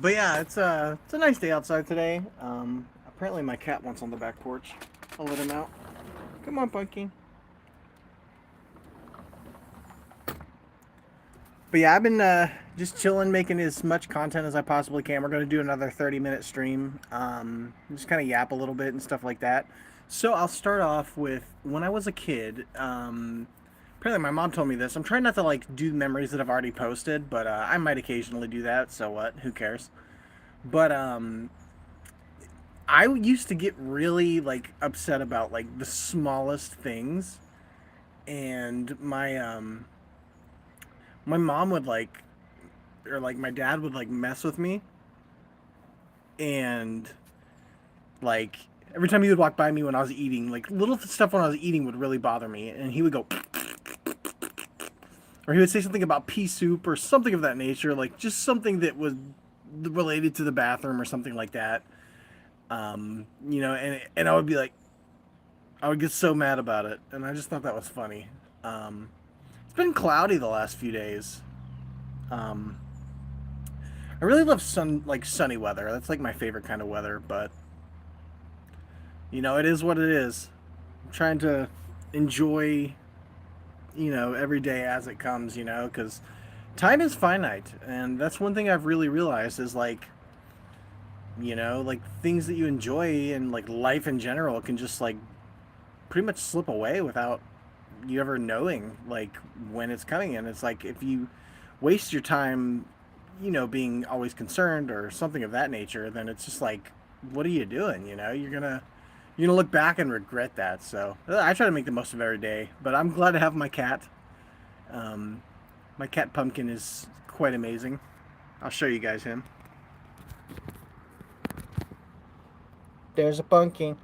But yeah, it's a nice day outside today. Apparently my cat wants on the back porch. I'll let him out. Come on, Punky. But yeah, I've been just chilling, making as much content as I possibly can. We're gonna do another 30-minute stream. Just kind of yap a little bit and stuff like that. So I'll start off with when I was a kid. Apparently my mom told me this. I'm trying not to like do memories that I've already posted, but I might occasionally do that. So what? Who cares? But I used to get really like upset about like the smallest things, and my mom would like, or like my dad would like mess with me, and like every time he would walk by me when I was eating, like little stuff when I was eating would really bother me, and he would go, or he would say something about pea soup or something of that nature, like just something that was related to the bathroom or something like that. And I would be like, I would get so mad about it, and I just thought that was funny. It's been cloudy the last few days. Um, I really love sunny weather. That's like my favorite kind of weather, but it is what it is. I'm trying to enjoy, every day as it comes, because time is finite, and that's one thing I've really realized is like, like things that you enjoy and like life in general can just like pretty much slip away without you ever knowing like when it's coming. And it's like if you waste your time, being always concerned or something of that nature, then it's just like, what are you doing? You're gonna look back and regret that. So I try to make the most of every day. But I'm glad to have my cat. Um, my cat Pumpkin is quite amazing. I'll show you guys him. There's a pumpkin.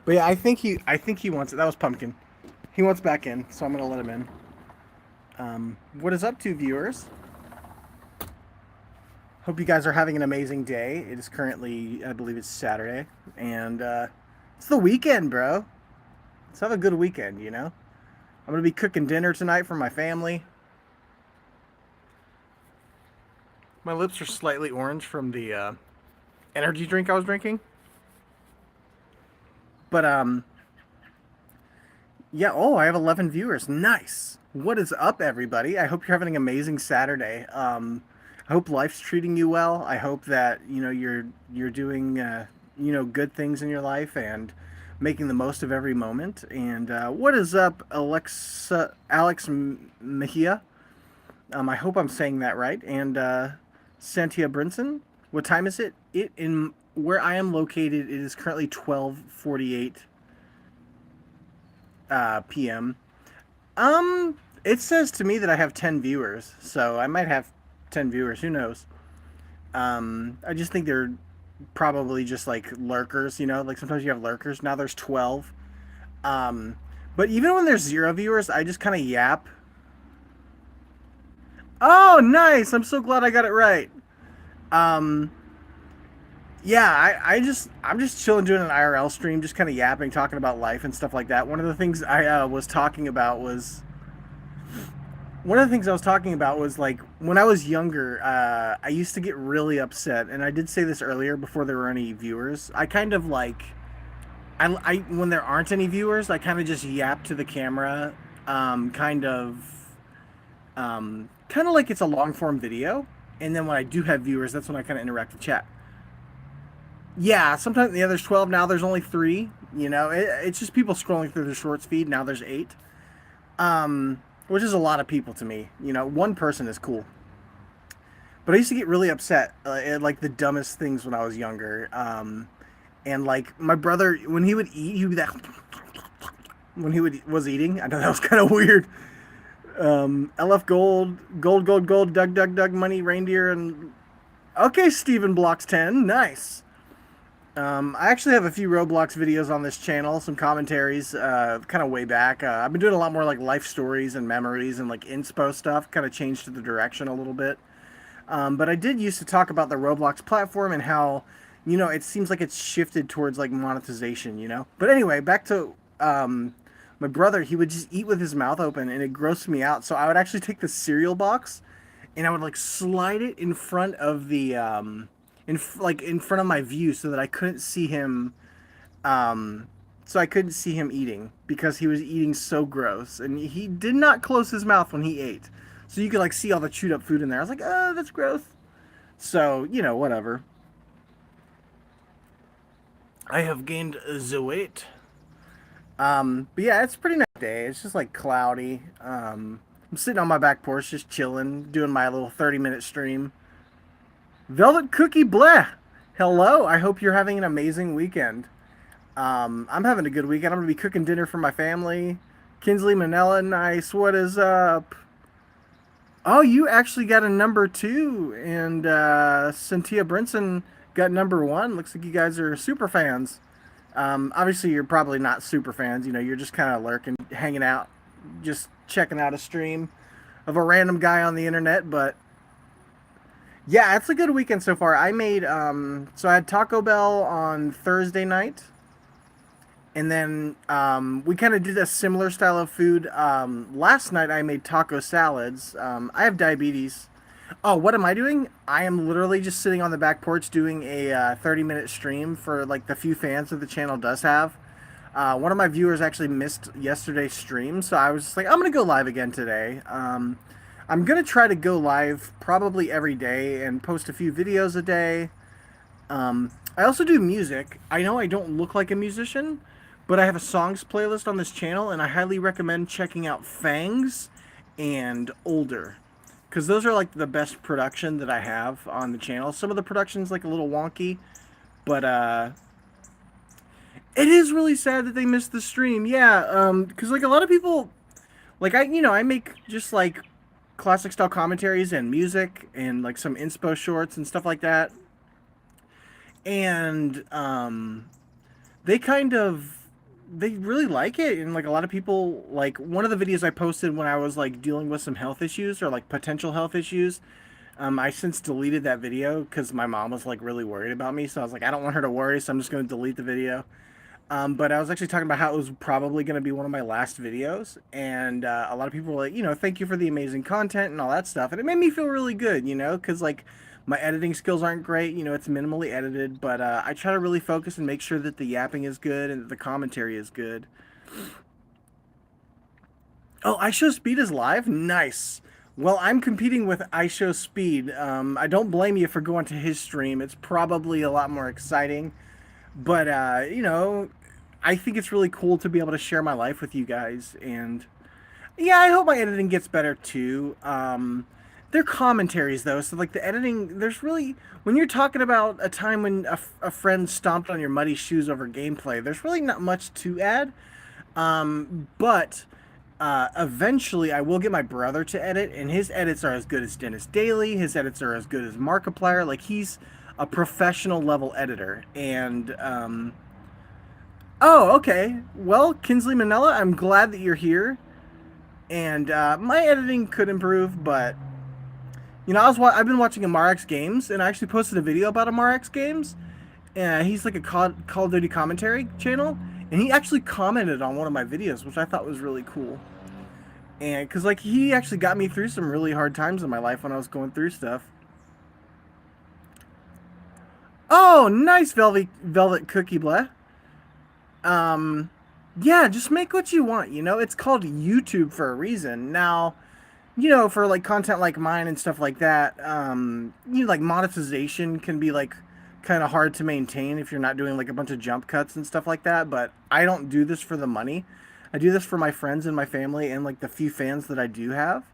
But yeah, I think he wants it. That was Pumpkin. He wants back in, so I'm gonna let him in. What is up to, viewers? Hope you guys are having an amazing day. It is currently, I believe it's Saturday, and it's the weekend, bro. Let's have a good weekend, I'm gonna be cooking dinner tonight for my family. My lips are slightly orange from the energy drink I was drinking, but yeah. Oh, I have 11 viewers. Nice. What is up, everybody? I hope you're having an amazing Saturday. I hope life's treating you well. I hope that you're doing good things in your life and making the most of every moment. And what is up, Alex Mejia? I hope I'm saying that right. And Santia Brinson. What time is it? It in where I am located. It is currently 12:48 p.m. It says to me that I have 10 viewers, so I might have 10 viewers. Who knows? I just think they're probably just like lurkers. Like sometimes you have lurkers. Now there's 12. Um, but even when there's 0 viewers, I just kind of yap. Oh, nice! I'm so glad I got it right. Um, yeah, I'm just chilling doing an IRL stream, just kind of yapping, talking about life and stuff like that. One of the things I was talking about was like when I was younger, I used to get really upset, and I did say this earlier before there were any viewers. I kind of like, I when there aren't any viewers, I kind of just yap to the camera, kind of like it's a long form video. And then when I do have viewers, that's when I kind of interact with chat. Yeah, sometimes there's 12 now. There's only 3. It's just people scrolling through the shorts feed. Now there's 8. Which is a lot of people to me. One person is cool. But I used to get really upset at like the dumbest things when I was younger. And like my brother, when he would eat, he would be that when was eating. I know that was kind of weird. LF Gold, Doug, Money, Reindeer, and okay, Steven Blocks 10, nice. I actually have a few Roblox videos on this channel, some commentaries, kind of way back. I've been doing a lot more like life stories and memories and like inspo stuff, kind of changed to the direction a little bit. But I did used to talk about the Roblox platform and how, it seems like it's shifted towards like monetization. But anyway, back to my brother. He would just eat with his mouth open, and it grossed me out. So I would actually take the cereal box and I would like slide it in front of the like in front of my view so that I couldn't see him um so I couldn't see him eating because he was eating so gross and he did not close his mouth when he ate. So you could like see all the chewed up food in there. I was like, "Oh, that's gross." So, whatever. I have gained the weight. But yeah, it's a pretty nice day. It's just like cloudy. I'm sitting on my back porch just chilling, doing my little 30-minute stream. Velvet Cookie Bleh! Hello, I hope you're having an amazing weekend. I'm having a good weekend. I'm going to be cooking dinner for my family. Kinsley Manella, nice. What is up? Oh, you actually got a number two, and Cynthia Brinson got number one. Looks like you guys are super fans. Obviously, you're probably not super fans. You're just kind of lurking, hanging out, just checking out a stream of a random guy on the internet. But yeah, it's a good weekend so far. So I had Taco Bell on Thursday night, and then we kind of did a similar style of food. Last night I made taco salads. I have diabetes. Oh, what am I doing? I am literally just sitting on the back porch doing a 30-minute stream for like the few fans that the channel does have. One of my viewers actually missed yesterday's stream, so I was just like, I'm gonna go live again today. I'm gonna try to go live probably every day and post a few videos a day. I also do music. I know I don't look like a musician, but I have a songs playlist on this channel, and I highly recommend checking out Fangs and Older, because those are like the best production that I have on the channel. Some of the production's like a little wonky, but it is really sad that they missed the stream. Yeah, because like a lot of people, like I make just like classic style commentaries and music and like some inspo shorts and stuff like that, and they kind of they really like it, and like a lot of people, like one of the videos I posted when I was like dealing with some health issues or like potential health issues. I since deleted that video because my mom was like really worried about me, so I was like, I don't want her to worry, so I'm just going to delete the video. But I was actually talking about how it was probably going to be one of my last videos, and a lot of people were like, thank you for the amazing content and all that stuff, and it made me feel really good, because like my editing skills aren't great, it's minimally edited, but I try to really focus and make sure that the yapping is good and that the commentary is good. Oh, I Show Speed is live? Nice. Well, I'm competing with I Show Speed. I don't blame you for going to his stream. It's probably a lot more exciting. But, I think it's really cool to be able to share my life with you guys. And yeah, I hope my editing gets better too. They're commentaries though. So, like the editing, there's really, when you're talking about a time when a friend stomped on your muddy shoes over gameplay, there's really not much to add. But eventually, I will get my brother to edit, and his edits are as good as Dennis Daly. His edits are as good as Markiplier. Like he's a professional level editor. And oh, okay. Well, Kinsley Manella, I'm glad that you're here. And my editing could improve, but I've been watching Amarx Games, and I actually posted a video about Amarx Games. And he's like a Call of Duty commentary channel, and he actually commented on one of my videos, which I thought was really cool. And because like he actually got me through some really hard times in my life when I was going through stuff. Oh, nice velvet cookie bleh. Um, yeah, just make what you want. It's called YouTube for a reason. Now, for like content like mine and stuff like that, like monetization can be like kind of hard to maintain if you're not doing like a bunch of jump cuts and stuff like that. But I don't do this for the money. I do this for my friends and my family and like the few fans that I do have.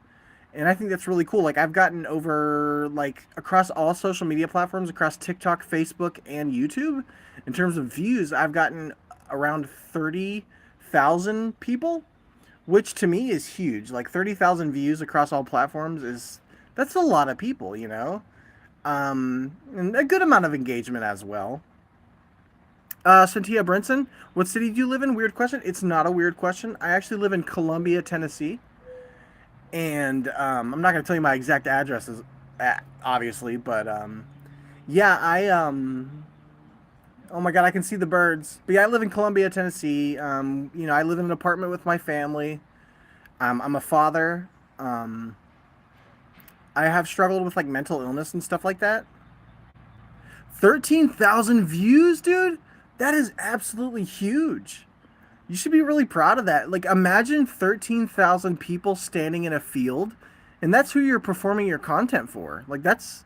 And I think that's really cool. Like I've gotten over like across all social media platforms, across TikTok, Facebook, and YouTube, in terms of views, I've gotten around 30,000 people, which to me is huge. Like 30,000 views across all platforms that's a lot of people. And a good amount of engagement as well. Cynthia Brinson, what city do you live in? Weird question. It's not a weird question. I actually live in Columbia, Tennessee. And I'm not going to tell you my exact address, obviously, but yeah, oh my God, I can see the birds. But yeah, I live in Columbia, Tennessee. I live in an apartment with my family. I'm a father. I have struggled with like mental illness and stuff like that. 13,000 views, dude. That is absolutely huge. You should be really proud of that. Like, imagine 13,000 people standing in a field, and that's who you're performing your content for. Like, that's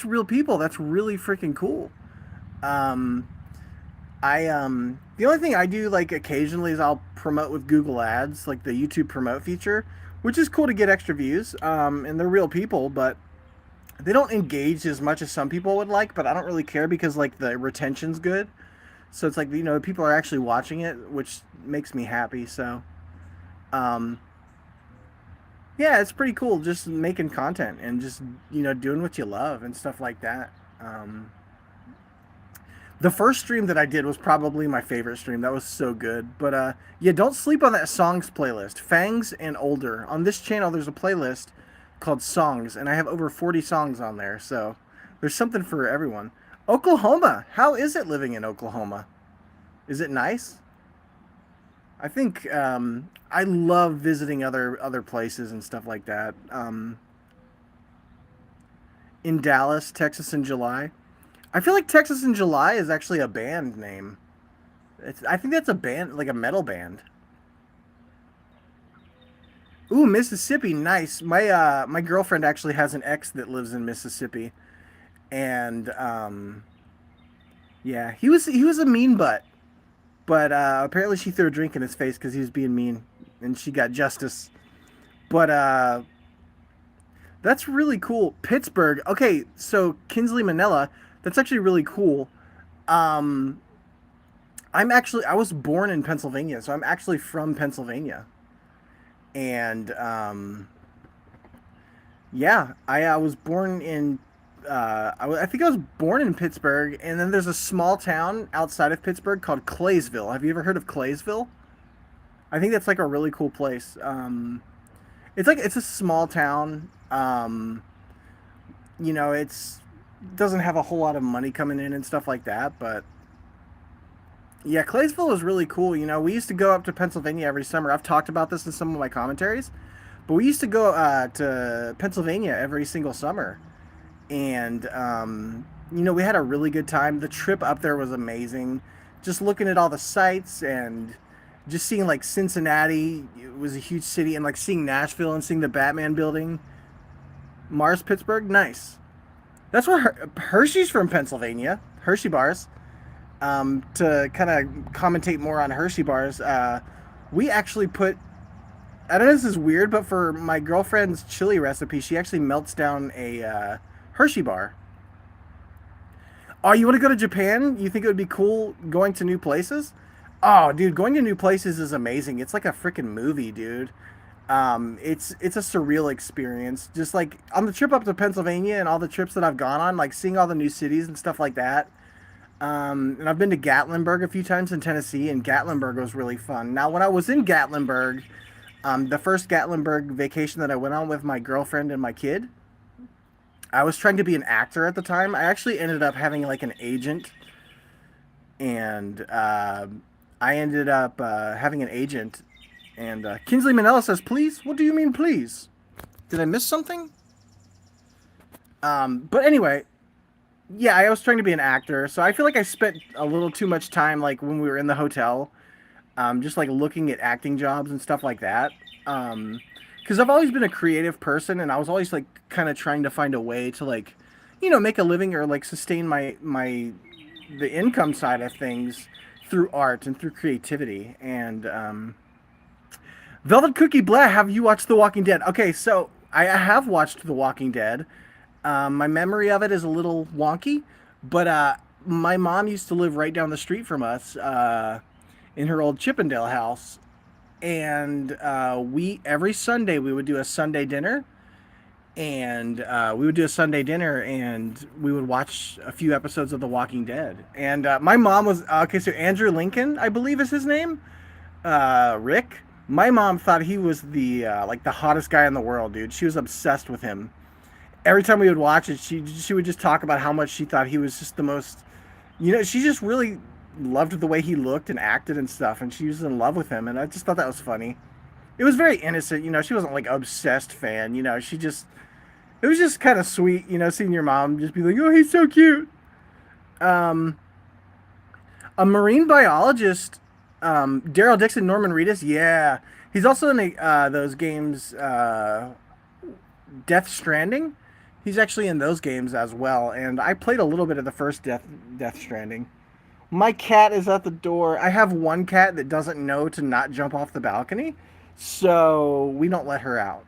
real people. That's really freaking cool. Um, the only thing I do like occasionally is I'll promote with Google Ads, like the YouTube promote feature, which is cool to get extra views. And they're real people, but they don't engage as much as some people would like. But I don't really care because like the retention's good. So it's like, people are actually watching it, which makes me happy. So, um, yeah, it's pretty cool just making content and just, doing what you love and stuff like that. The first stream that I did was probably my favorite stream. That was so good. But yeah, don't sleep on that songs playlist. Fangs and older. On this channel, there's a playlist called Songs, and I have over 40 songs on there. So there's something for everyone. Oklahoma. How is it living in Oklahoma? Is it nice? I think I love visiting other places and stuff like that. In Dallas, Texas in July. I feel like Texas in July is actually a band name. I think that's a band, like a metal band. Ooh, Mississippi, nice. My girlfriend actually has an ex that lives in Mississippi, and yeah, he was a mean butt, but apparently she threw a drink in his face because he was being mean, and she got justice. But that's really cool. Pittsburgh. Okay, so Kinsley Manila. That's actually really cool. Um, I was born in Pennsylvania, so I'm actually from Pennsylvania, and yeah, I was born in. I think I was born in Pittsburgh, and then there's a small town outside of Pittsburgh called Claysville. Have you ever heard of Claysville? I think that's like a really cool place. It's a small town. It's doesn't have a whole lot of money coming in and stuff like that, but yeah, Claysville was really cool. We used to go up to Pennsylvania every summer. I've talked about this in some of my commentaries, but we used to go to Pennsylvania every single summer, and we had a really good time. The trip up there was amazing. Just looking at all the sights and just seeing like Cincinnati, it was a huge city, and like seeing Nashville and seeing the Batman building. Mars, Pittsburgh, nice. That's where Hershey's from, Pennsylvania. Hershey bars. To kind of commentate more on Hershey bars, we actually put. I don't know if this is weird, but for my girlfriend's chili recipe, she actually melts down a Hershey bar. Oh, you want to go to Japan? You think it would be cool going to new places? Oh, dude, going to new places is amazing. It's like a freaking movie, dude. It's a surreal experience. Just like on the trip up to Pennsylvania and all the trips that I've gone on, like seeing all the new cities and stuff like that. And I've been to Gatlinburg a few times in Tennessee, and Gatlinburg was really fun. Now, when I was in Gatlinburg, the first Gatlinburg vacation that I went on with my girlfriend and my kid, I was trying to be an actor at the time. I actually ended up having like an agent, and I ended up having an agent. And Kinsley Manella says, "Please? What do you mean, please? Did I miss something?" But anyway, yeah, I was trying to be an actor, so I feel like I spent a little too much time, like when we were in the hotel, just like looking at acting jobs and stuff like that. Because I've always been a creative person, and I was always like kind of trying to find a way to like, make a living or like sustain the income side of things through art and through creativity. And Velvet Cookie Black, have you watched The Walking Dead? Okay, so I have watched The Walking Dead. My memory of it is a little wonky, but my mom used to live right down the street from us in her old Chippendale house, and we every Sunday we would do a Sunday dinner, and we would watch a few episodes of The Walking Dead. And my mom was okay. So Andrew Lincoln, I believe, is his name. Rick. My mom thought he was the like the hottest guy in the world, dude. She was obsessed with him. Every time we would watch it, she would just talk about how much she thought he was just the most. She just really loved the way he looked and acted and stuff, and she was in love with him. And I just thought that was funny. It was very innocent, she wasn't like obsessed fan. She just It was just kind of sweet, seeing your mom just be like, "Oh, he's so cute." Um, a marine biologist, Daryl Dixon, Norman Reedus. Yeah, he's also in those games, Death Stranding. He's actually in those games as well, and I played a little bit of the first Death Stranding. My cat is at the door. I have one cat that doesn't know to not jump off the balcony, so we don't let her out.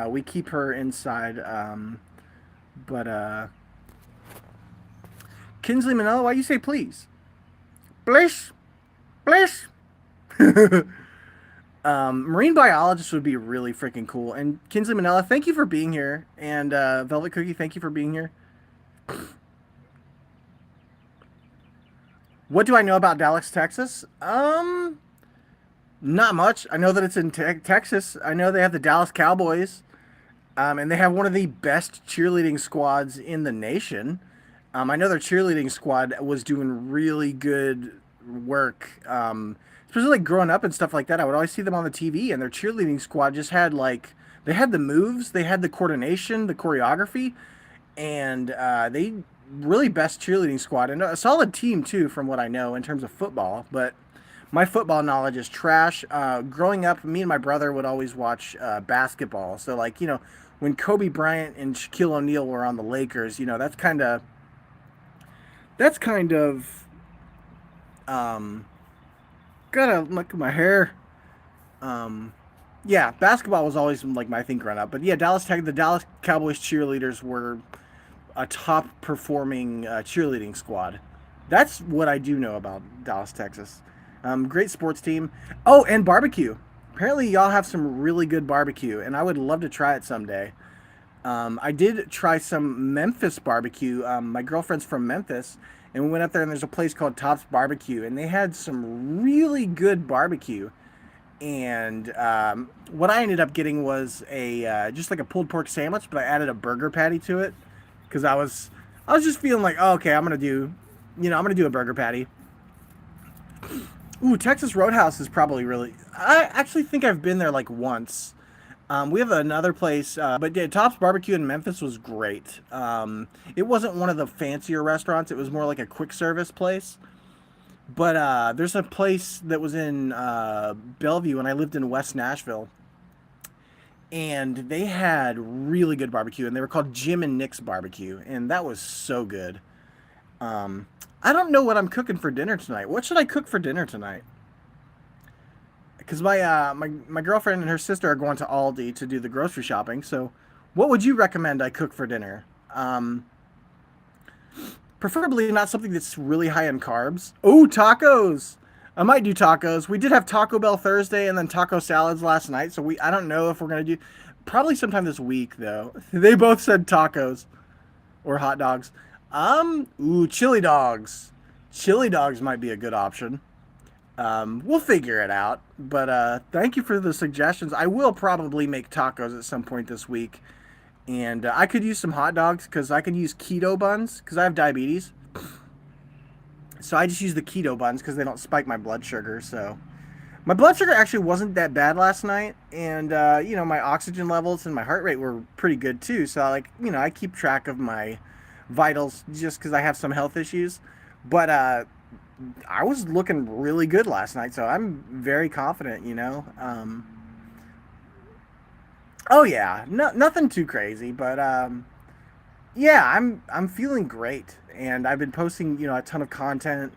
We keep her inside. But Kinsley Manila, why you say please? Please, please. Marine biologist would be really freaking cool. And Kinsley Manila, thank you for being here. And Velvet Cookie, thank you for being here. What do I know about Dallas, Texas? Not much. I know that it's in Texas. I know they have the Dallas Cowboys, and they have one of the best cheerleading squads in the nation. I know their cheerleading squad was doing really good work, especially like growing up and stuff like that. I would always see them on the TV, and their cheerleading squad just had like they had the moves, they had the coordination, the choreography, and they really best cheerleading squad and a solid team too, from what I know in terms of football. But my football knowledge is trash. Growing up, me and my brother would always watch basketball. So like when Kobe Bryant and Shaquille O'Neal were on the Lakers, that's kind of um, gotta look at my hair. Um, yeah, basketball was always like my thing growing up. But yeah, the Dallas Cowboys cheerleaders were a top performing cheerleading squad. That's what I do know about Dallas, Texas. Great sports team. Oh, and barbecue. Apparently, y'all have some really good barbecue, and I would love to try it someday. I did try some Memphis barbecue. My girlfriend's from Memphis, and we went up there, and there's a place called Tops Barbecue, and they had some really good barbecue. And what I ended up getting was a just like a pulled pork sandwich, but I added a burger patty to it because I was just feeling like, oh, okay, I'm gonna do a burger patty. Ooh, Texas Roadhouse is probably really. I actually think I've been there like once. We have another place, but yeah, Tops Barbecue in Memphis was great. It wasn't one of the fancier restaurants; it was more like a quick service place. But there's a place that was in Bellevue, and I lived in West Nashville, and they had really good barbecue, and they were called Jim and Nick's Barbecue, and that was so good. Um, I don't know what I'm cooking for dinner tonight. What should I cook for dinner tonight? Because my girlfriend and her sister are going to Aldi to do the grocery shopping. So, what would you recommend I cook for dinner? Um, Preferably not something that's really high in carbs. Oh, tacos! I might do tacos. We did have Taco Bell Thursday and then taco salads last night. So I don't know if we're gonna do probably sometime this week though. They both said tacos or hot dogs. Chili dogs. Chili dogs might be a good option. We'll figure it out. But thank you for the suggestions. I will probably make tacos at some point this week. And I could use some hot dogs because I could use keto buns because I have diabetes. So I just use the keto buns because they don't spike my blood sugar. So my blood sugar actually wasn't that bad last night. And, my oxygen levels and my heart rate were pretty good too. So, I keep track of my vitals just because I have some health issues. But I was looking really good last night, so I'm very confident. Oh yeah, nothing too crazy, but yeah, I'm feeling great, and I've been posting a ton of content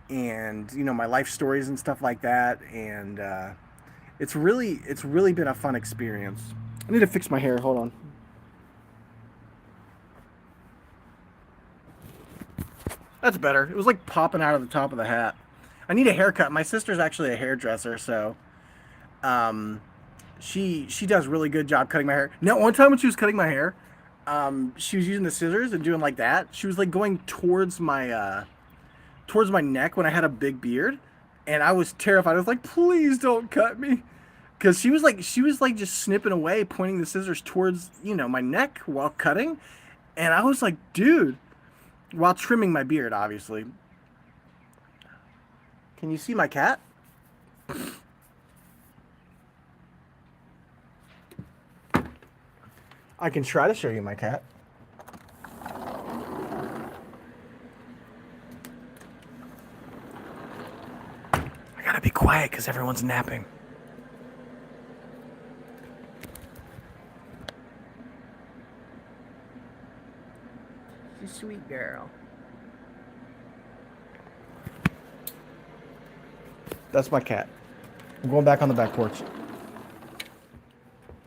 and my life stories and stuff like that, and it's really been a fun experience. I need to fix my hair. Hold on. That's better. It was like popping out of the top of the hat. I need a haircut. My sister's actually a hairdresser, so um, she does really good job cutting my hair. Now, one time when she was cutting my hair, she was using the scissors and doing like that. She was like going towards my neck when I had a big beard, and I was terrified. I was like, "Please don't cut me," because she was like just snipping away, pointing the scissors towards my neck while cutting, and I was like, "Dude," while trimming my beard, obviously. Can you see my cat? I can try to show you my cat. I gotta be quiet because everyone's napping. She's a sweet girl. That's my cat. I'm going back on the back porch.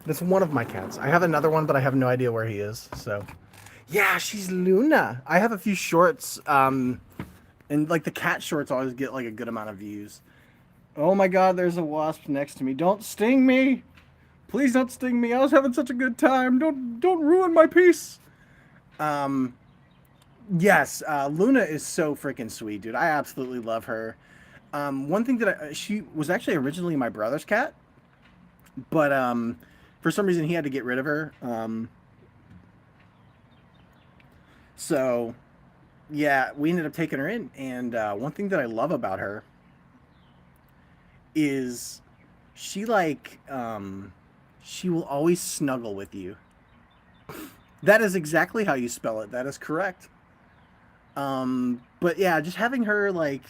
That's one of my cats. I have another one, but I have no idea where he is. So, yeah, she's Luna. I have a few shorts, and like the cat shorts always get like a good amount of views. Oh my God, there's a wasp next to me. Don't sting me. Please don't sting me. I was having such a good time. Don't ruin my peace. Um, yes, Luna is so freaking sweet, dude. I absolutely love her. One thing that she was actually originally my brother's cat, but for some reason he had to get rid of her. So yeah, we ended up taking her in, and one thing that I love about her is she she will always snuggle with you. That is exactly how you spell it. That is correct. But yeah, just having her like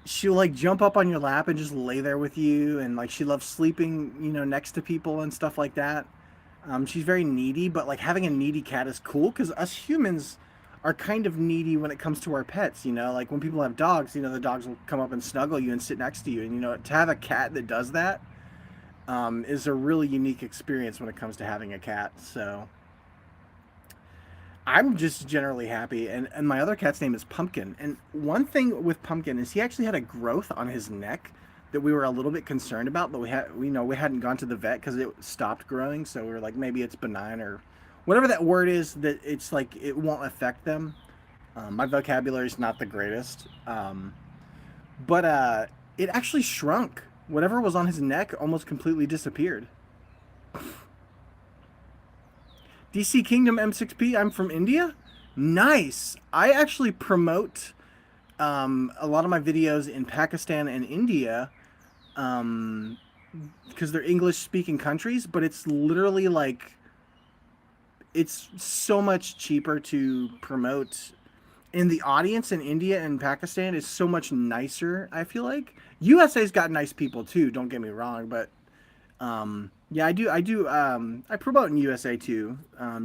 she'll like jump up on your lap and just lay there with you, and like she loves sleeping, next to people and stuff like that. She's very needy, but like having a needy cat is cool because us humans are kind of needy when it comes to our pets. Like when people have dogs, the dogs will come up and snuggle you and sit next to you, and to have a cat that does that is a really unique experience when it comes to having a cat. So I'm just generally happy. And my other cat's name is Pumpkin. And one thing with Pumpkin is he actually had a growth on his neck that we were a little bit concerned about, but we hadn't gone to the vet because it stopped growing. So we were like, maybe it's benign or whatever that word is, that it's like it won't affect them. My vocabulary is not the greatest. But it actually shrunk. Whatever was on his neck almost completely disappeared. DC Kingdom M6P, I'm from India. Nice. I actually promote a lot of my videos in Pakistan and India um, because they're English speaking countries, but it's literally like it's so much cheaper to promote. And the audience in India and Pakistan is so much nicer, I feel like. USA's got nice people too, don't get me wrong, but yeah, I promote in USA too.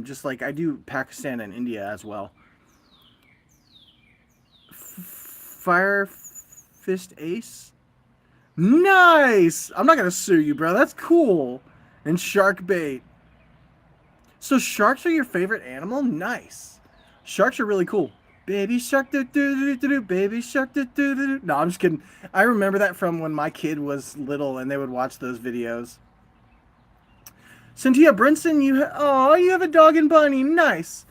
Just like I do Pakistan and India as well. Fire Fist Ace. Nice. I'm not gonna sue you, bro. That's cool. And shark bait. So sharks are your favorite animal? Nice. Sharks are really cool. Baby shark do do do do do. Baby shark do do do do. No, I'm just kidding. I remember that from when my kid was little and they would watch those videos. Cynthia Brinson, you have a dog and bunny. Nice.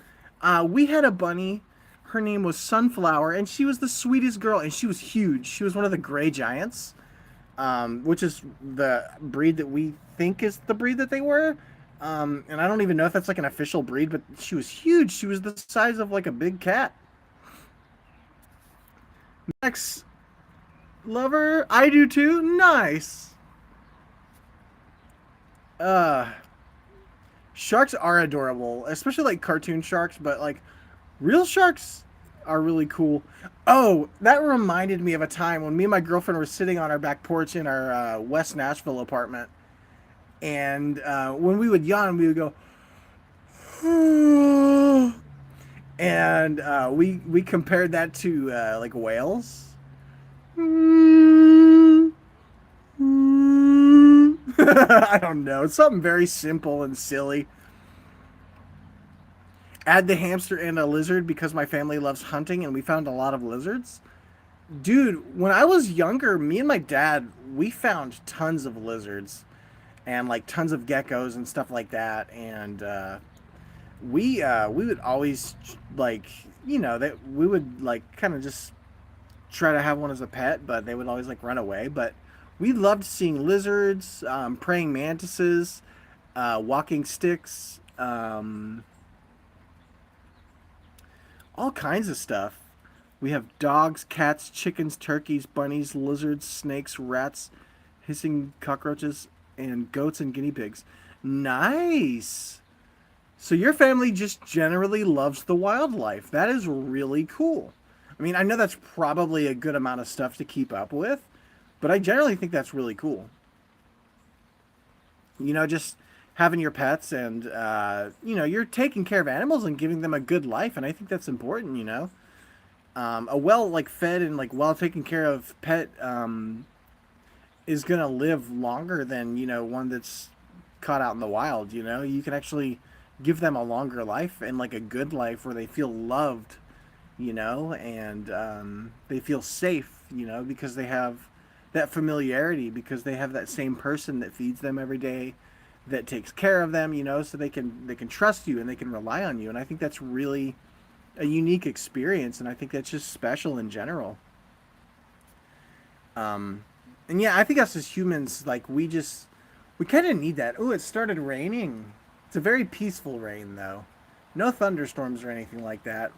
We had a bunny. Her name was Sunflower, and she was the sweetest girl, and she was huge. She was one of the gray giants, which is the breed that we think is the breed that they were. And I don't even know if that's like an official breed, but she was huge. She was the size of like a big cat. Max lover, I do too. Nice. Uh, Sharks are adorable, especially like cartoon sharks, but like real sharks are really cool. Oh, that reminded me of a time when me and my girlfriend were sitting on our back porch in our West Nashville apartment, and when we would yawn, we would go, and we compared that to like whales. I don't know. It's something very simple and silly. Add the hamster and a lizard because my family loves hunting and we found a lot of lizards. Dude, when I was younger, me and my dad, we found tons of lizards and like tons of geckos and stuff like that. And we would always like, that we would like kind of just try to have one as a pet, but they would always like run away. But we loved seeing lizards, praying mantises, walking sticks, all kinds of stuff. We have dogs, cats, chickens, turkeys, bunnies, lizards, snakes, rats, hissing cockroaches, and goats and guinea pigs. Nice. So your family just generally loves the wildlife. That is really cool. I mean, I know that's probably a good amount of stuff to keep up with, but I generally think that's really cool. Just having your pets and, you're taking care of animals and giving them a good life. And I think that's important. A well, like, fed and, like, well taken care of pet is going to live longer than, one that's caught out in the wild. You can actually give them a longer life and, like, a good life where they feel loved, and they feel safe, because they have that familiarity, because they have that same person that feeds them every day, that takes care of them, so they can trust you and they can rely on you. And I think that's really a unique experience, and I think that's just special in general. Um, and yeah, I think us as humans, like, we kind of need that. Oh, it started raining. It's a very peaceful rain, though. No thunderstorms or anything like that.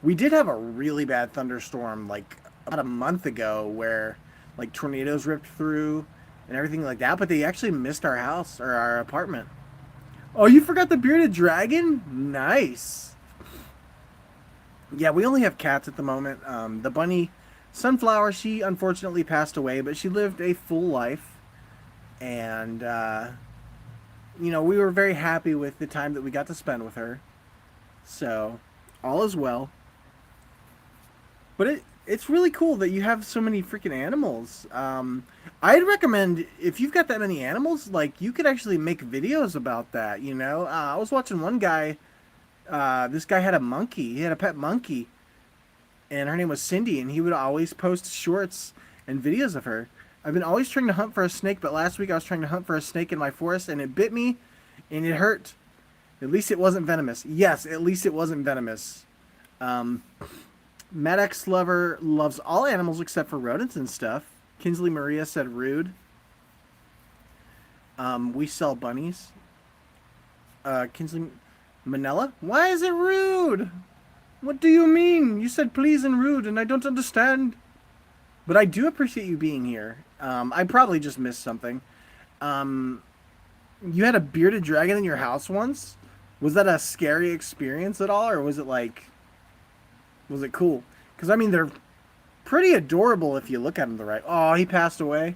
We did have a really bad thunderstorm like about a month ago where like tornadoes ripped through and everything like that, but they actually missed our house or our apartment. Oh, you forgot the bearded dragon? Nice. Yeah, we only have cats at the moment. The bunny, Sunflower, she unfortunately passed away, but she lived a full life. And, we were very happy with the time that we got to spend with her. So, all is well. But it's really cool that you have so many freaking animals. I'd recommend if you've got that many animals, like you could actually make videos about that. I was watching one guy. This guy had a monkey. He had a pet monkey, and her name was Cindy. And he would always post shorts and videos of her. I've been always trying to hunt for a snake, but last week I was trying to hunt for a snake in my forest, and it bit me, and it hurt. At least it wasn't venomous. Yes, at least it wasn't venomous. Um, Maddox Lover loves all animals except for rodents and stuff. Kinsley Maria said rude. We sell bunnies. Kinsley Manila, why is it rude? What do you mean? You said please and rude, and I don't understand. But I do appreciate you being here. I probably just missed something. Um, you had a bearded dragon in your house once. Was that a scary experience at all, or was it cool? Because I mean, they're pretty adorable if you look at them the right. Oh, he passed away.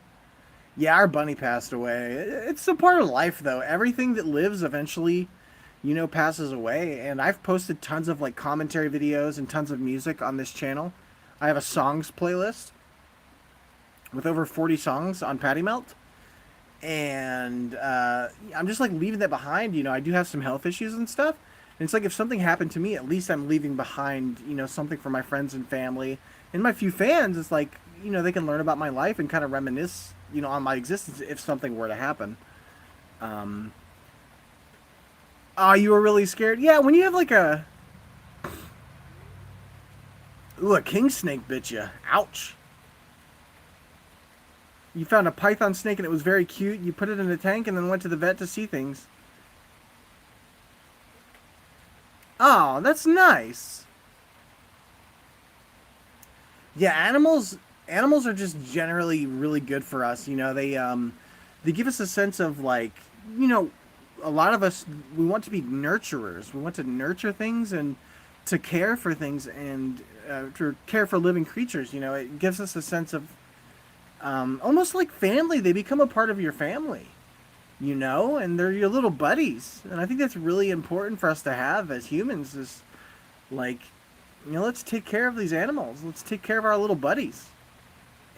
Yeah, our bunny passed away. It's a part of life, though. Everything that lives eventually, passes away. And I've posted tons of like commentary videos and tons of music on this channel. I have a songs playlist with over 40 songs on Patty Melt. And I'm just like leaving that behind. I do have some health issues and stuff. And it's like if something happened to me, at least I'm leaving behind, something for my friends and family and my few fans. It's like, they can learn about my life and kind of reminisce, on my existence if something were to happen. Um, oh, you were really scared? Yeah, when you have like a king snake bit you. Ouch. You found a python snake and it was very cute. You put it in a tank and then went to the vet to see things. Oh, that's nice. Yeah, animals are just generally really good for us. They give us a sense of like, you know, a lot of us we want to be nurturers. We want to nurture things and to care for things and to care for living creatures. It gives us a sense of almost like family. They become a part of your family, and they're your little buddies. And I think that's really important for us to have as humans. Is like, let's take care of these animals. Let's take care of our little buddies,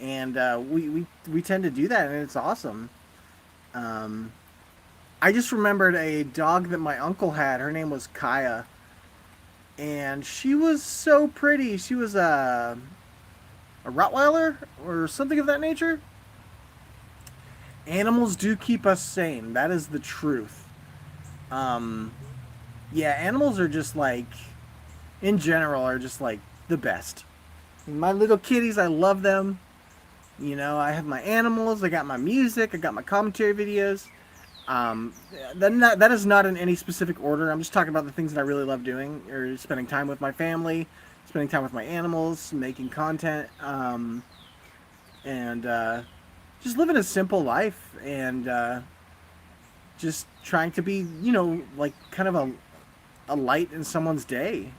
and we tend to do that, and it's awesome. Um, I just remembered a dog that my uncle had. Her name was Kaya, and she was so pretty. She was a Rottweiler or something of that nature. Animals do keep us sane. That is the truth. Um, yeah, animals are just like, in general, are just like the best. My little kitties, I love them. I have my animals, I got my music, I got my commentary videos. Um, that is not in any specific order. I'm just talking about the things that I really love doing, or spending time with my family, spending time with my animals, making content, and just living a simple life. And just trying to be, like kind of a light in someone's day.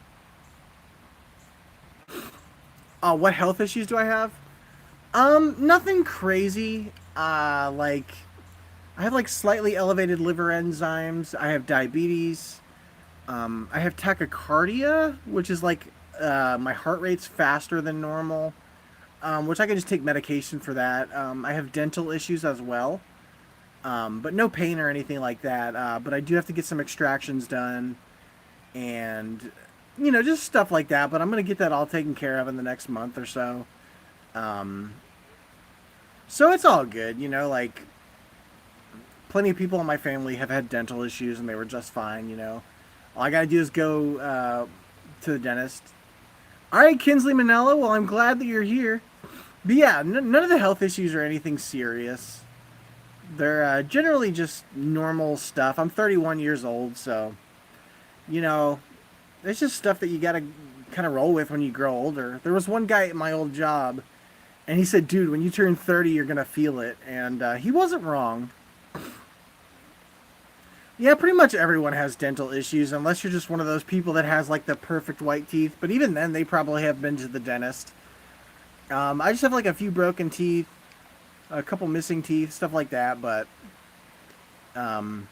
What health issues do I have? Nothing crazy. Like I have like slightly elevated liver enzymes. I have diabetes. I have tachycardia, which is like my heart rate's faster than normal, which I can just take medication for that. I have dental issues as well, but no pain or anything like that. But I do have to get some extractions done and, just stuff like that. But I'm going to get that all taken care of in the next month or so. Um, so it's all good, like plenty of people in my family have had dental issues and they were just fine. All I gotta do is go to the dentist. All right, Kinsley Manella. Well, I'm glad that you're here. But yeah, none of the health issues are anything serious. They're generally just normal stuff. I'm 31 years old, so you know, it's just stuff that you gotta kind of roll with when you grow older. There was one guy at my old job, and he said, "Dude, when you turn 30, you're gonna feel it," and he wasn't wrong. Yeah, pretty much everyone has dental issues, unless you're just one of those people that has like the perfect white teeth. But even then, they probably have been to the dentist. I just have like a few broken teeth, a couple missing teeth, stuff like that. But um,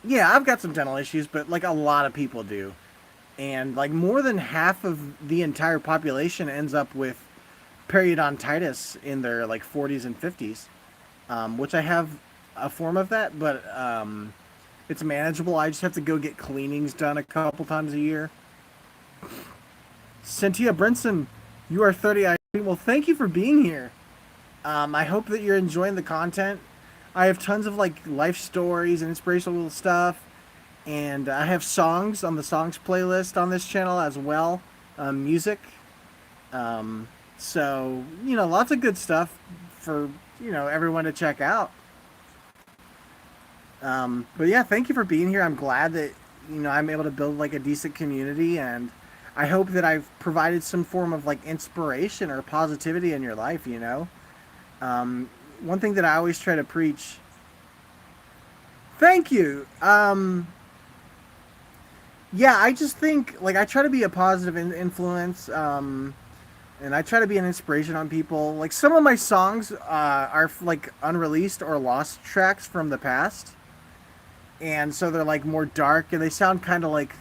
yeah, I've got some dental issues, but like a lot of people do, and like more than half of the entire population ends up with periodontitis in their like 40s and 50s, which I have a form of that, but it's manageable. I just have to go get cleanings done a couple times a year. Cynthia Brinson, you are 30. Well, thank you for being here. I hope that you're enjoying the content. I have tons of like life stories and inspirational stuff, and I have songs on the songs playlist on this channel as well, music. Um, so lots of good stuff for everyone to check out. But yeah, thank you for being here. I'm glad that I'm able to build like a decent community, and I hope that I've provided some form of like inspiration or positivity in your life. One thing that I always try to preach. Thank you. Yeah, I just think like I try to be a positive influence. And I try to be an inspiration on people. Like some of my songs are like unreleased or lost tracks from the past, and so they're like more dark and they sound kind of like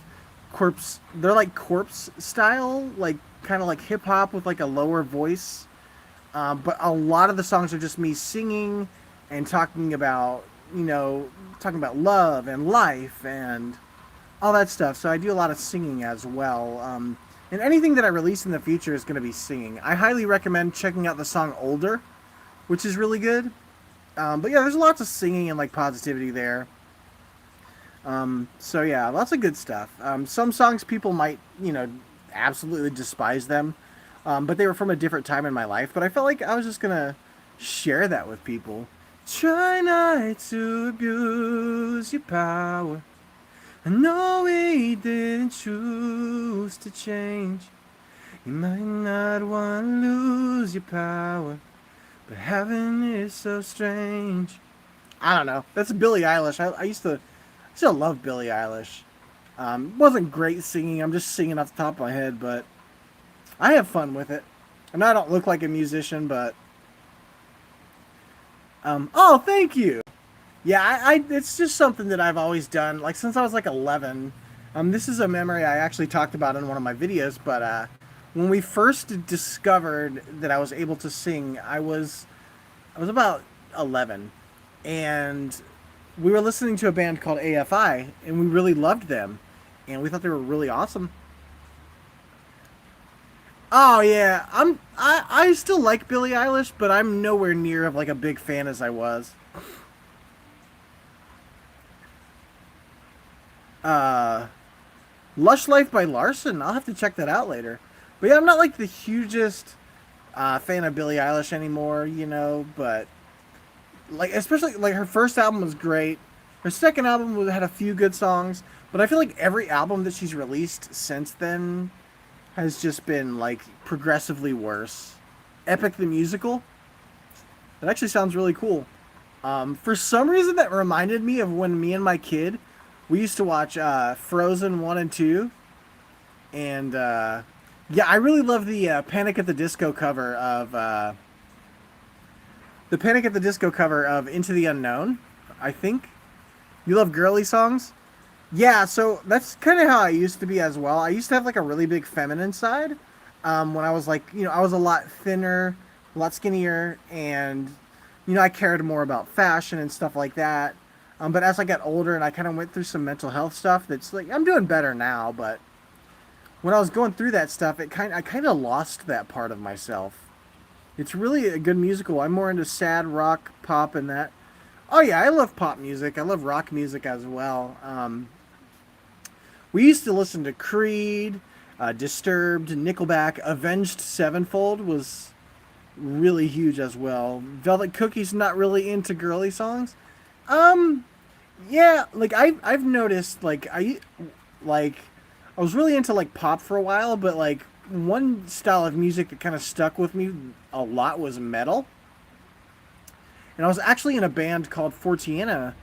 corpse. They're like corpse style, like kind of like hip hop with like a lower voice. But a lot of the songs are just me singing and talking about love and life and all that stuff. So I do a lot of singing as well. And anything that I release in the future is going to be singing. I highly recommend checking out the song Older, which is really good. But yeah, there's lots of singing and like positivity there. So yeah, lots of good stuff. Some songs people might, absolutely despise them. But they were from a different time in my life. But I felt like I was just going to share that with people. Try not to abuse your power. I know we didn't choose to change. You might not want to lose your power, but having is so strange. I don't know. That's Billie Eilish. I used to still love Billie Eilish. Wasn't great singing. I'm just singing off the top of my head, but I have fun with it. I know I don't look like a musician, but oh, thank you. Yeah, it's just something that I've always done, like since I was like 11. This is a memory I actually talked about in one of my videos, but when we first discovered that I was able to sing, I was about 11, and we were listening to a band called AFI, and we really loved them, and we thought they were really awesome. Oh yeah, I still like Billie Eilish, but I'm nowhere near of like a big fan as I was. Uh, Lush Life by Larson. I'll have to check that out later. But yeah, I'm not like the hugest fan of Billie Eilish anymore, but like especially like her first album was great. Her second album had a few good songs, but I feel like every album that she's released since then has just been like progressively worse. Epic the Musical. That actually sounds really cool. For some reason, that reminded me of when me and my kid, we used to watch Frozen 1 and 2. And yeah, I really love the Panic at the Disco cover of Into the Unknown, I think. You love girly songs? Yeah, so that's kind of how I used to be as well. I used to have like a really big feminine side. When I was like, I was a lot thinner, a lot skinnier, and I cared more about fashion and stuff like that. But as I got older and I kind of went through some mental health stuff, that's like I'm doing better now. But when I was going through that stuff, I kind of lost that part of myself. It's really a good musical. I'm more into sad rock, pop, and that. Oh yeah, I love pop music. I love rock music as well. We used to listen to Creed, Disturbed, Nickelback, Avenged Sevenfold was really huge as well. Velvet Cookie's not really into girly songs. Um, yeah, like I've noticed like I was really into like pop for a while, but like one style of music that kind of stuck with me a lot was metal. And I was actually in a band called Fortiana,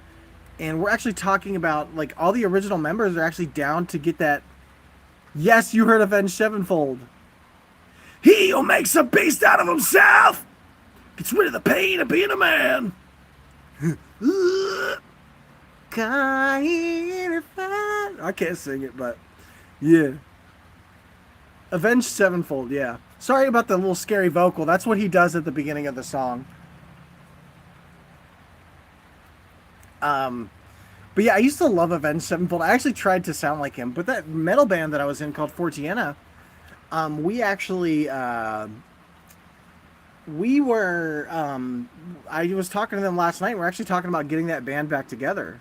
and we're actually talking about like all the original members are actually down to get that. Yes, you heard Avenged Sevenfold. He who makes a beast out of himself gets rid of the pain of being a man. I can't sing it, but yeah. Avenged Sevenfold, yeah. Sorry about the little scary vocal. That's what he does at the beginning of the song. Um, but yeah, I used to love Avenged Sevenfold. I actually tried to sound like him, but that metal band that I was in called Fortiana, we actually we were I was talking to them last night. We're actually talking about getting that band back together.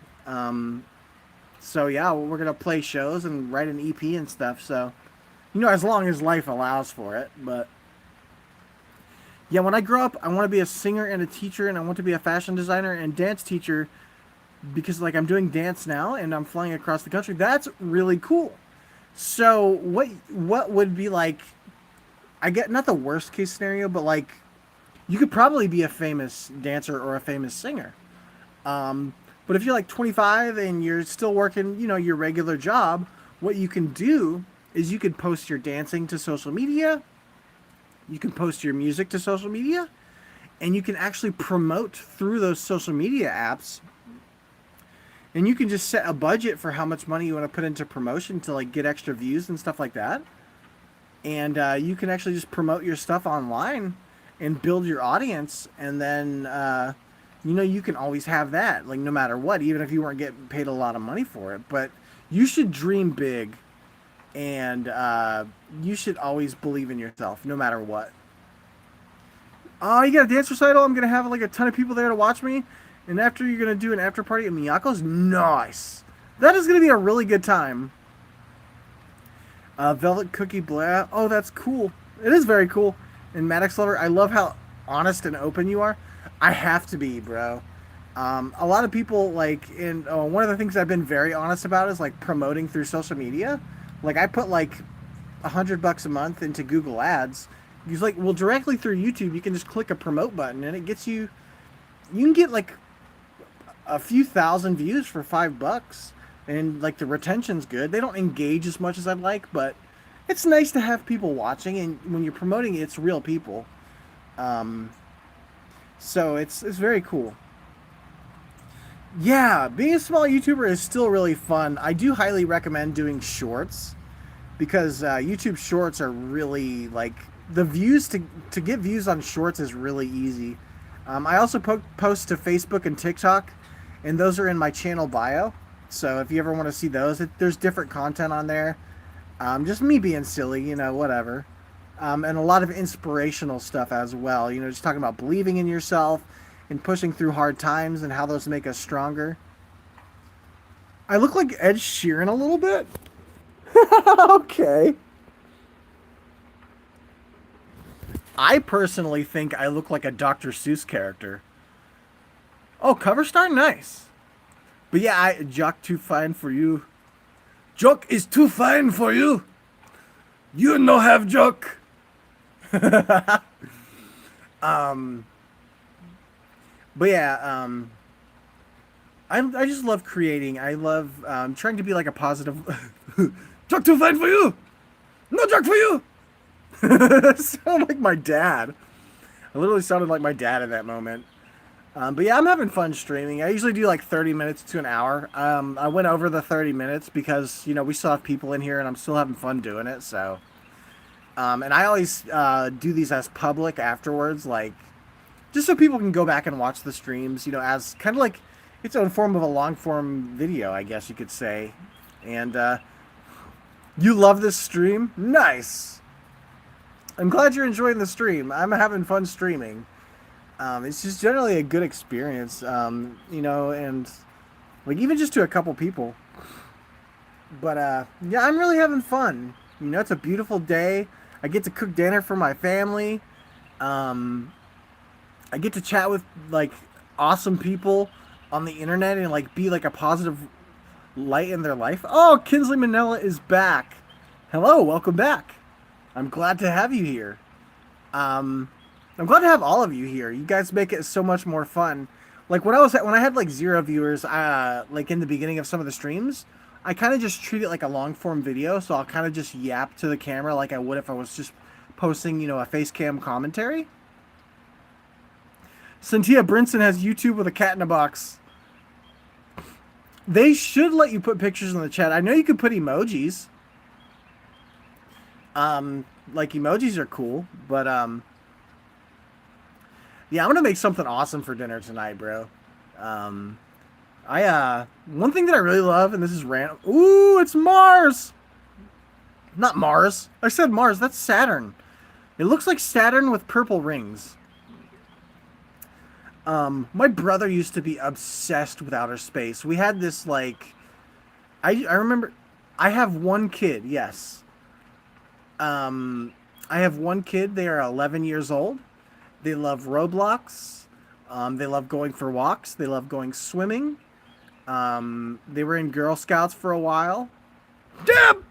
So yeah, we're gonna play shows and write an EP and stuff. So as long as life allows for it. But yeah, when I grow up, I want to be a singer and a teacher, and I want to be a fashion designer and dance teacher because like I'm doing dance now and I'm flying across the country. That's really cool. So what would be like? I get not the worst case scenario, but like you could probably be a famous dancer or a famous singer. Um, but if you're like 25 and you're still working, your regular job, what you can do is you could post your dancing to social media, you can post your music to social media, and you can actually promote through those social media apps. And you can just set a budget for how much money you want to put into promotion to like get extra views and stuff like that. And you can actually just promote your stuff online and build your audience, and then you can always have that like no matter what, even if you weren't getting paid a lot of money for it. But you should dream big, and you should always believe in yourself no matter what. Oh, you got a dance recital? I'm gonna have like a ton of people there to watch me, and after you're gonna do an after party at Miyako's. Nice. That is gonna be a really good time. Velvet Cookie Blah. Oh, that's cool. It is very cool. And Maddox Lover, I love how honest and open you are. I have to be, bro. A lot of people like in one of the things I've been very honest about is like promoting through social media. Like I put like $100 a month into Google Ads. He's like, well, directly through YouTube, you can just click a promote button and it gets you. You can get like a few thousand views for $5, and like the retention's good. They don't engage as much as I'd like, but it's nice to have people watching, and when you're promoting it, it's real people. Um, so it's very cool. Yeah, being a small YouTuber is still really fun. I do highly recommend doing shorts because YouTube shorts are really like the views to get views on shorts is really easy. I also post to Facebook and TikTok, and those are in my channel bio. So if you ever want to see those, there's different content on there. Just me being silly, whatever. And a lot of inspirational stuff as well. Just talking about believing in yourself and pushing through hard times and how those make us stronger. I look like Ed Sheeran a little bit. Okay. I personally think I look like a Dr. Seuss character. Oh, cover star? Nice. But yeah, Jock too fine for you. Jock is too fine for you. You no have Jock. um, But yeah, I just love creating. I love trying to be like a positive. Talk too fine for you. No talk for you. Sound like my dad. I literally sounded like my dad in that moment. But yeah, I'm having fun streaming. I usually do like 30 minutes to an hour. I went over the 30 minutes because, we still have people in here and I'm still having fun doing it. So, and I always do these as public afterwards, like just so people can go back and watch the streams, as kind of like its own form of a long form video, I guess you could say. And you love this stream? Nice. I'm glad you're enjoying the stream. I'm having fun streaming. It's just generally a good experience, and like even just to a couple people. But yeah, I'm really having fun. It's a beautiful day. I get to cook dinner for my family. Um, I get to chat with like awesome people on the internet and like be like a positive light in their life. Oh, Kinsley Manila is back. Hello, welcome back. I'm glad to have you here. Um, I'm glad to have all of you here. You guys make it so much more fun. Like when I had like 0 viewers, like in the beginning of some of the streams, I kind of just treat it like a long form video. So I'll kind of just yap to the camera like I would if I was just posting, a face cam commentary. Cynthia Brinson has YouTube with a cat in a box. They should let you put pictures in the chat. I know you could put emojis. Like emojis are cool, but yeah, I'm gonna make something awesome for dinner tonight, bro. Um, I one thing that I really love, and this is random. Ooh, it's Mars. Not Mars. I said Mars. That's Saturn. It looks like Saturn with purple rings. My brother used to be obsessed with outer space. We had this like, I remember, I have one kid. Yes. Um, I have one kid. They are 11 years old. They love Roblox. They love going for walks. They love going swimming. They were in Girl Scouts for a while. Dab!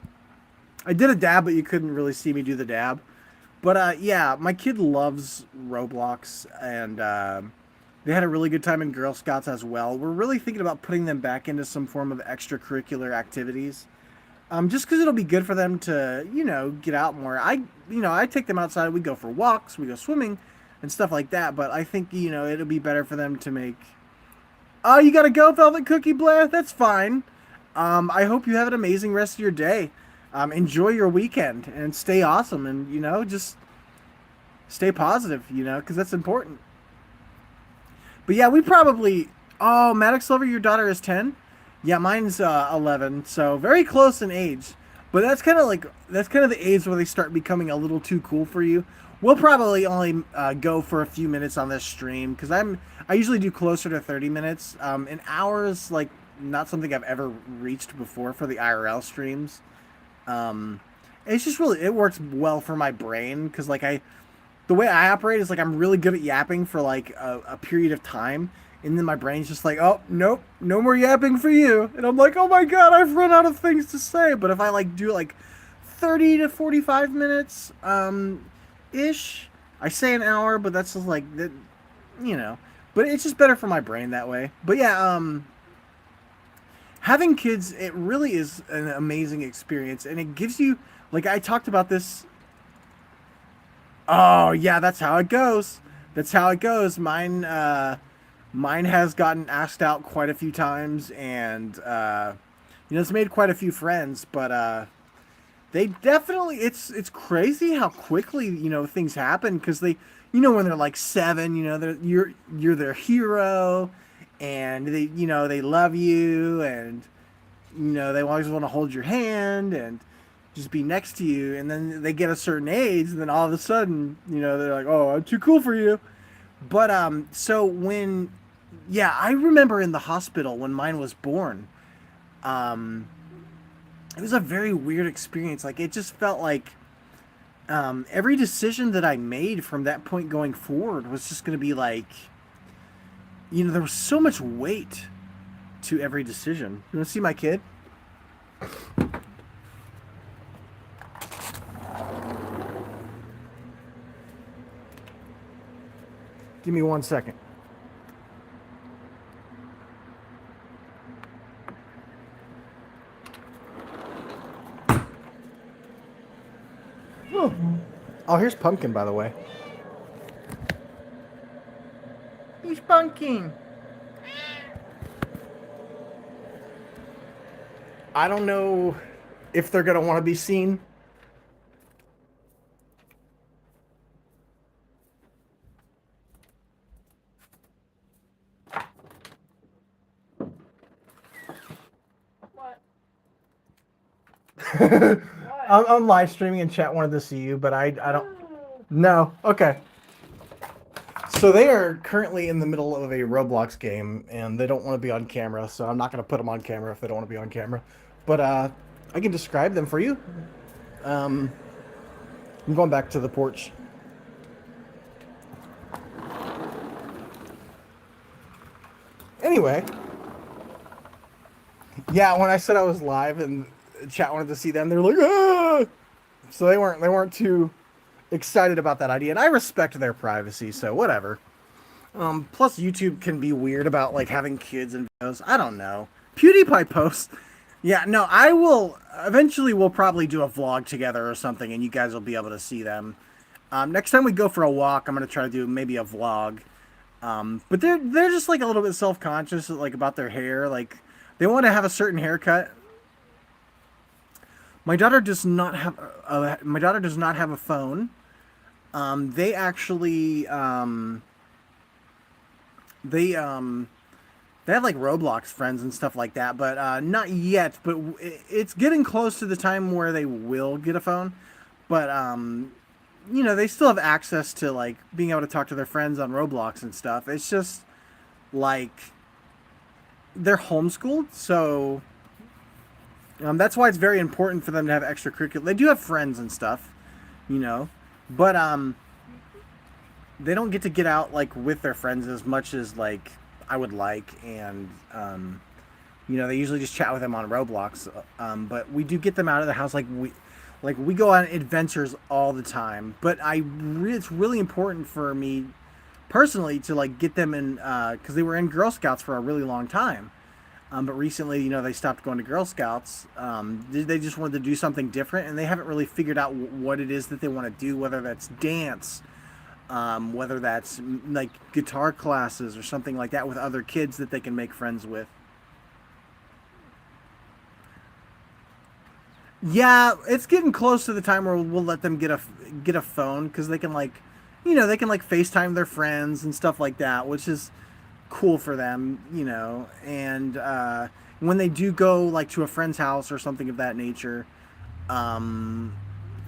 I did a dab, but you couldn't really see me do the dab. But yeah, my kid loves Roblox, and they had a really good time in Girl Scouts as well. We're really thinking about putting them back into some form of extracurricular activities. Just because it'll be good for them to, get out more. I take them outside. We go for walks. We go swimming and stuff like that. But I think, it'll be better for them to make. Oh, you gotta go, Velvet Cookie Blair? That's fine. I hope you have an amazing rest of your day. Enjoy your weekend and stay awesome and, just stay positive, because that's important. But yeah, we probably. Oh, Maddox Lover, your daughter is 10? Yeah, mine's 11, so very close in age. But that's kind of the age where they start becoming a little too cool for you. We'll probably only go for a few minutes on this stream because I usually do closer to 30 minutes. An hour's like not something I've ever reached before for the IRL streams. Um, it's just really it works well for my brain because the way I operate is like I'm really good at yapping for like a period of time, and then my brain's just like, oh nope, no more yapping for you, and I'm like, oh my god, I've run out of things to say. But if I like do like 30 to 45 minutes, ish, I say an hour, but that's just like that, you know. But it's just better for my brain that way. But yeah, having kids, it really is an amazing experience, and it gives you like I talked about this. Oh yeah, that's how it goes. That's how it goes. Mine has gotten asked out quite a few times, and it's made quite a few friends. But they definitely, it's crazy how quickly things happen because they, when they're like 7, you're their hero, and they love you, and they always want to hold your hand and just be next to you, and then they get a certain age, and then all of a sudden, they're like, "Oh, I'm too cool for you." But so when, yeah, I remember in the hospital when mine was born, um, it was a very weird experience. Like it just felt like every decision that I made from that point going forward was just going to be like, there was so much weight to every decision. You want to see my kid? Give me 1 second. Oh, here's Pumpkin, by the way. He's bunking. I don't know if they're gonna want to be seen. What? I'm live streaming and chat wanted to see you, but I don't. No. Okay. So they are currently in the middle of a Roblox game, and they don't want to be on camera. So I'm not going to put them on camera if they don't want to be on camera. But I can describe them for you. I'm going back to the porch. Anyway, yeah, when I said I was live and chat wanted to see them, they're like, ah! So they weren't too excited about that idea, and I respect their privacy, so whatever. Plus YouTube can be weird about like having kids and videos. I don't know. PewDiePie posts. Yeah, no, I will eventually we'll probably do a vlog together or something and you guys will be able to see them. Next time we go for a walk, I'm gonna try to do maybe a vlog. But they're just like a little bit self-conscious like about their hair. Like they want to have a certain haircut. My daughter does not have a phone. They actually they they have like Roblox friends and stuff like that, but not yet. But it's getting close to the time where they will get a phone. But they still have access to like being able to talk to their friends on Roblox and stuff. It's just like they're homeschooled, so that's why it's very important for them to have extracurricular. They do have friends and stuff, but they don't get out like with their friends as much as like I would like, and they usually just chat with them on Roblox. But we do get them out of the house, like we go on adventures all the time. But it's really important for me personally to like get them in because they were in Girl Scouts for a really long time. But recently, they stopped going to Girl Scouts. They just wanted to do something different, and they haven't really figured out what it is that they want to do, whether that's dance, whether that's like guitar classes or something like that with other kids that they can make friends with. Yeah, it's getting close to the time where we'll let them get a phone because they can like, they can like FaceTime their friends and stuff like that, which is cool for them, And when they do go like to a friend's house or something of that nature, um,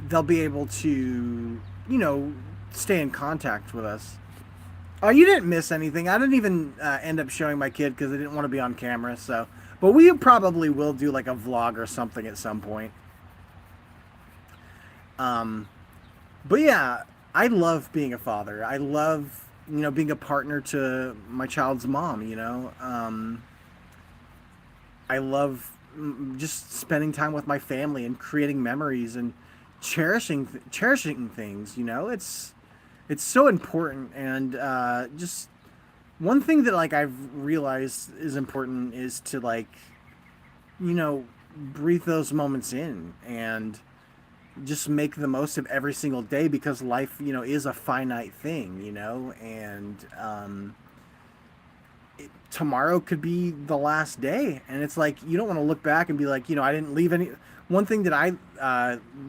they'll be able to, stay in contact with us. Oh, you didn't miss anything. I didn't even end up showing my kid because I didn't want to be on camera. So, but we probably will do like a vlog or something at some point. Um, but yeah, I love being a father. I love being a partner to my child's mom. I love just spending time with my family and creating memories and cherishing things. It's so important, and just one thing that like I've realized is important is to like breathe those moments in and just make the most of every single day because life is a finite thing, and tomorrow could be the last day, and it's like you don't want to look back and be like I didn't leave any. One thing that I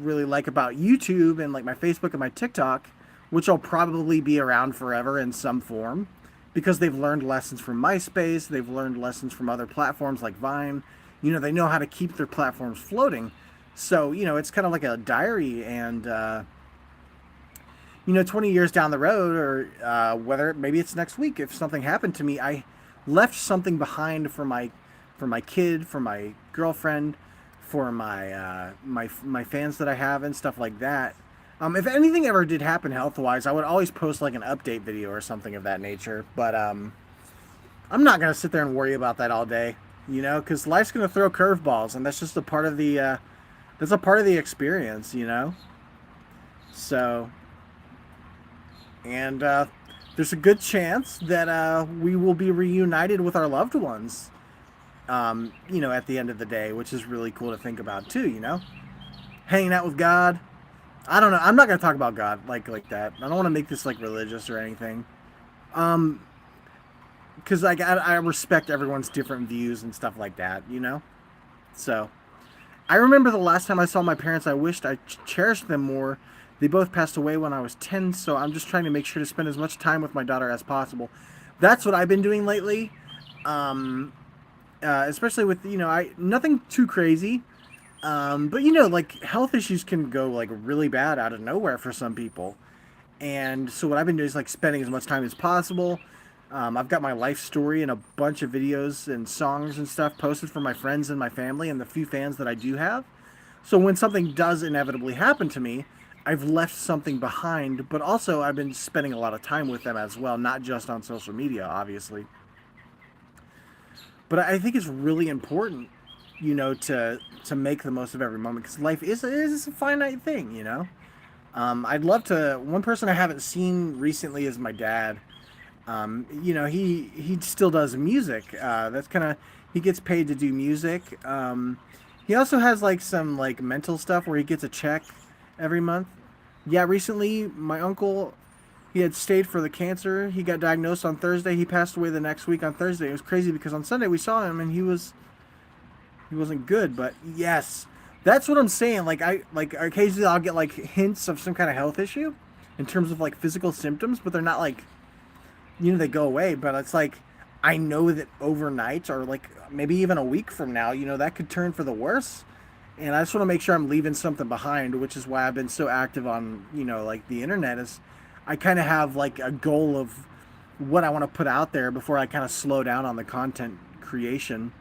really like about YouTube and like my Facebook and my TikTok, which will probably be around forever in some form, because they've learned lessons from MySpace, they've learned lessons from other platforms like Vine. They know how to keep their platforms floating. So it's kind of like a diary, and 20 years down the road, or whether maybe it's next week, if something happened to me, I left something behind for my kid, for my girlfriend, for my fans that I have and stuff like that. If anything ever did happen health wise, I would always post like an update video or something of that nature. But I'm not gonna sit there and worry about that all day, because life's gonna throw curveballs, and that's just a part of the experience. So, and there's a good chance that we will be reunited with our loved ones. At the end of the day, which is really cool to think about too. Hanging out with God, I don't know. I'm not gonna talk about God like that. I don't want to make this like religious or anything. Um, because like I respect everyone's different views and stuff like that. So I remember the last time I saw my parents. I wished I cherished them more. They both passed away when I was 10, so I'm just trying to make sure to spend as much time with my daughter as possible. That's what I've been doing lately. Um, Especially with I nothing too crazy. But like health issues can go like really bad out of nowhere for some people. And so what I've been doing is like spending as much time as possible. I've got my life story and a bunch of videos and songs and stuff posted for my friends and my family and the few fans that I do have. So when something does inevitably happen to me, I've left something behind, but also I've been spending a lot of time with them as well, not just on social media, obviously. But I think it's really important, to make the most of every moment because life is a finite thing. I'd love to. One person I haven't seen recently is my dad. He still does music. That's kind of he gets paid to do music. He also has like some like mental stuff where he gets a check every month. Yeah, recently my uncle he had stayed for the cancer. He got diagnosed on Thursday. He passed away the next week on Thursday. It was crazy because on Sunday we saw him and he wasn't good. But yes, that's what I'm saying. Like occasionally I'll get like hints of some kind of health issue in terms of like physical symptoms, but they're not like they go away. But it's like I know that overnight or like maybe even a week from now, that could turn for the worse. And I just want to make sure I'm leaving something behind, which is why I've been so active on like the internet. Is I kind of have like a goal of what I want to put out there before I kind of slow down on the content creation.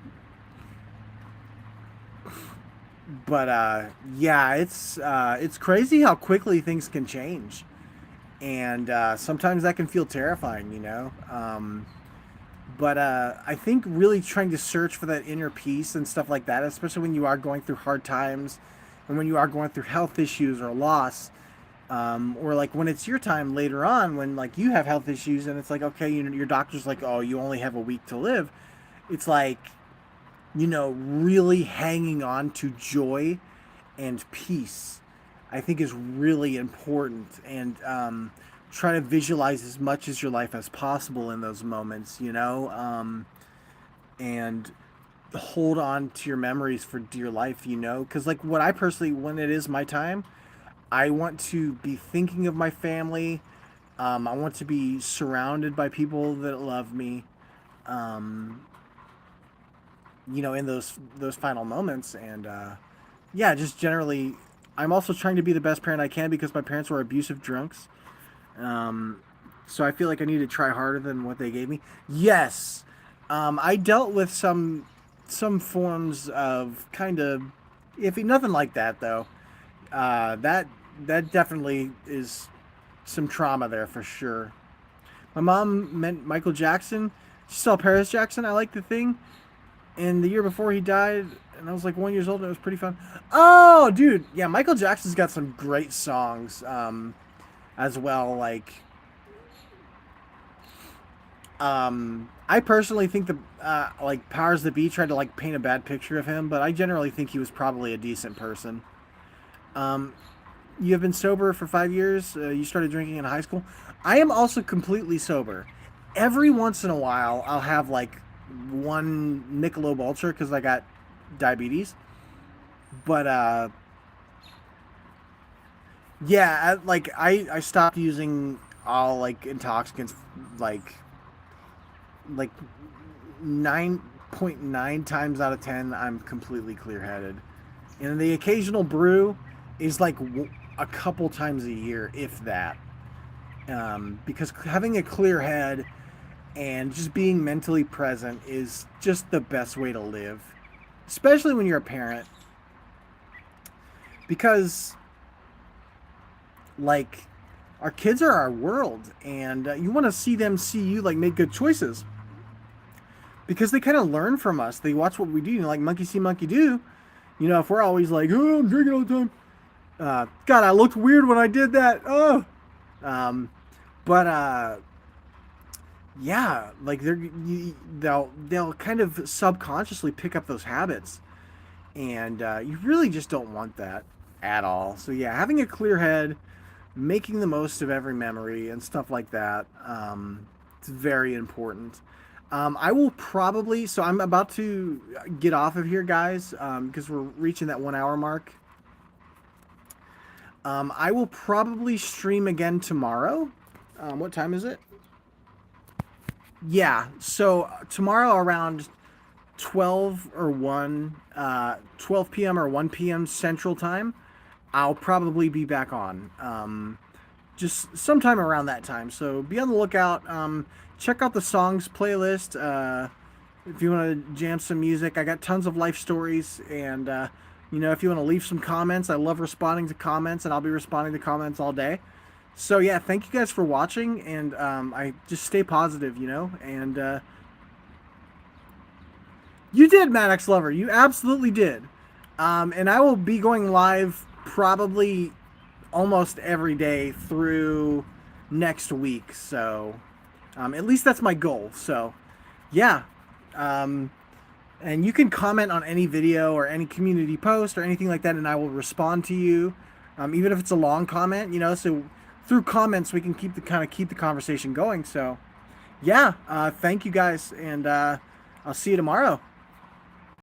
But yeah, it's crazy how quickly things can change, and sometimes that can feel terrifying. But I think really trying to search for that inner peace and stuff like that, especially when you are going through hard times, and when you are going through health issues or loss, or like when it's your time later on when like you have health issues and it's like okay, your doctor's like, oh, you only have a week to live. It's like really hanging on to joy and peace, I think is really important. And try to visualize as much as your life as possible in those moments, and hold on to your memories for dear life. Because like what I personally, when it is my time, I want to be thinking of my family. I want to be surrounded by people that love me. Um, in those final moments, and yeah, just generally, I'm also trying to be the best parent I can because my parents were abusive drunks. Um, so I feel like I need to try harder than what they gave me. Yes, I dealt with some forms of kind of iffy, nothing like that though. That definitely is some trauma there for sure. My mom meant Michael Jackson. She saw Paris Jackson. I like the thing. And the year before he died, and I was like 1 year old, and it was pretty fun. Oh, dude, yeah, Michael Jackson's got some great songs, as well. I personally think the like Powers That Be tried to like paint a bad picture of him, but I generally think he was probably a decent person. Um, you have been sober for 5 years. You started drinking in high school. I am also completely sober. Every once in a while, I'll have like one Michelob Ultra because I got diabetes. But yeah, I stopped using all like intoxicants like like 9.9 times out of 10. I'm completely clear headed, and the occasional brew is like a couple times a year, if that. Because having a clear head and just being mentally present is just the best way to live, especially when you're a parent. Because, like, our kids are our world, and you want to see them see you, like, make good choices. Because they kind of learn from us. They watch what we do, like monkey see, monkey do. If we're always like, oh, I'm drinking all the time. God, I looked weird when I did that. Oh. Um, but, yeah, like they'll kind of subconsciously pick up those habits, and you really just don't want that. at all. So yeah, having a clear head, making the most of every memory and stuff like that, it's very important. I will probably, so I'm about to get off of here, guys, because we're reaching that 1 hour mark. I will probably stream again tomorrow. What time is it? Yeah, so tomorrow around 12 or 1, 12 p.m. or 1 p.m. Central Time, I'll probably be back on. Just sometime around that time. So be on the lookout. Check out the songs playlist. If you want to jam some music, I got tons of life stories. And, if you want to leave some comments, I love responding to comments, and I'll be responding to comments all day. So, yeah, thank you guys for watching. And I just stay positive, and you did, Maddox Lover. You absolutely did. And I will be going live probably almost every day through next week. So, at least that's my goal. So, yeah. And you can comment on any video or any community post or anything like that, and I will respond to you, even if it's a long comment. So through comments we can keep the conversation going. So, yeah. Thank you guys, and I'll see you tomorrow.